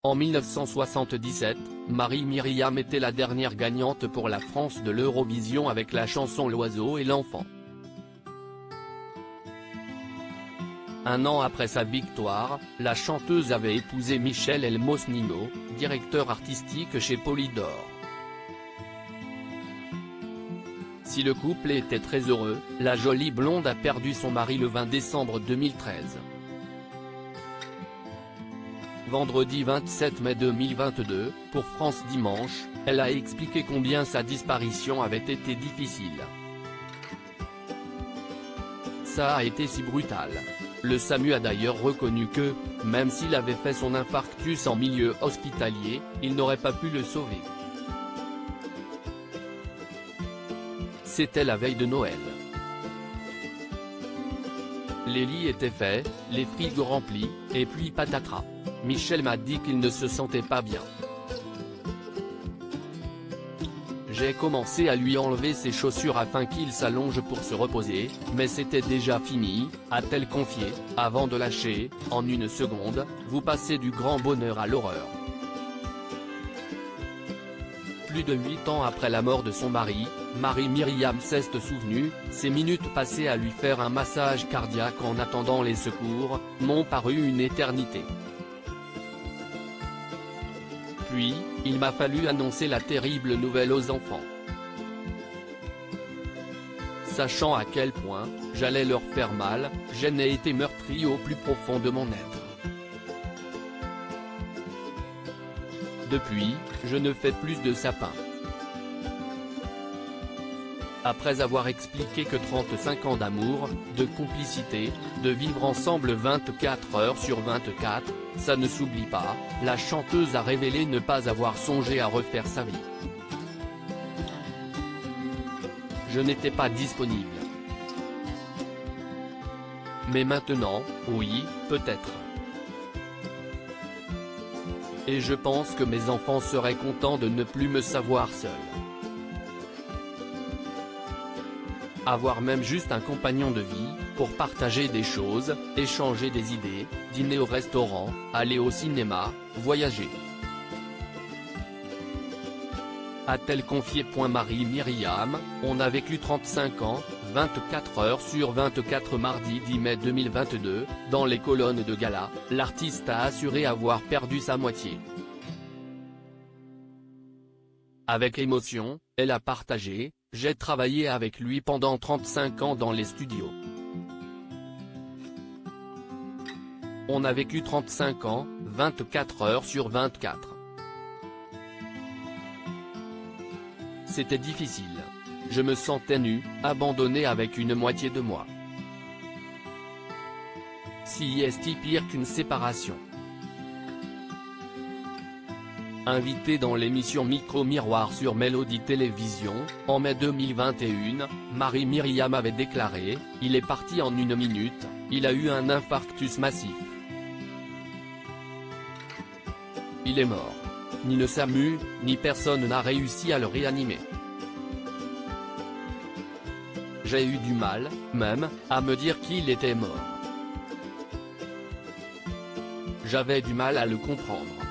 En 1977, Marie-Myriam était la dernière gagnante pour la France de l'Eurovision avec la chanson L'oiseau et l'enfant. Un an après sa victoire, la chanteuse avait épousé Michel Elmosnino, directeur artistique chez Polydor. Si le couple était très heureux, la jolie blonde a perdu son mari le 20 décembre 2013. Vendredi 27 mai 2022, pour France Dimanche, elle a expliqué combien sa disparition avait été difficile. Ça a été si brutal. Le SAMU a d'ailleurs reconnu que, même s'il avait fait son infarctus en milieu hospitalier, il n'aurait pas pu le sauver. C'était la veille de Noël. Les lits étaient faits, les frigos remplis, et puis patatras. Michel m'a dit qu'il ne se sentait pas bien. J'ai commencé à lui enlever ses chaussures afin qu'il s'allonge pour se reposer, mais c'était déjà fini, a-t-elle confié, avant de lâcher, en une seconde, vous passez du grand bonheur à l'horreur. Plus de 8 ans après la mort de son mari, Marie-Myriam s'est souvenue, ces minutes passées à lui faire un massage cardiaque en attendant les secours, m'ont paru une éternité. Puis, il m'a fallu annoncer la terrible nouvelle aux enfants. Sachant à quel point, j'allais leur faire mal, je n'ai été meurtri au plus profond de mon être. Depuis, je ne fais plus de sapin. Après avoir expliqué que 35 ans d'amour, de complicité, de vivre ensemble 24 heures sur 24, ça ne s'oublie pas, la chanteuse a révélé ne pas avoir songé à refaire sa vie. Je n'étais pas disponible. Mais maintenant, oui, peut-être. Et je pense que mes enfants seraient contents de ne plus me savoir seul. Avoir même juste un compagnon de vie, pour partager des choses, échanger des idées, dîner au restaurant, aller au cinéma, voyager. A-t-elle confié. Marie-Myriam, on a vécu 35 ans, 24 heures sur 24 mardi 10 mai 2022, dans les colonnes de gala, l'artiste a assuré avoir perdu sa moitié. Avec émotion, elle a partagé, j'ai travaillé avec lui pendant 35 ans dans les studios. On a vécu 35 ans, 24 heures sur 24. C'était difficile. Je me sentais nu, abandonné avec une moitié de moi. Si est-il pire qu'une séparation? Invitée dans l'émission Micro-Miroir sur Mélodie Télévision, en mai 2021, Marie-Myriam avait déclaré « Il est parti en une minute, il a eu un infarctus massif. Il est mort. Ni le SAMU, ni personne n'a réussi à le réanimer. J'ai eu du mal, même, à me dire qu'il était mort. J'avais du mal à le comprendre.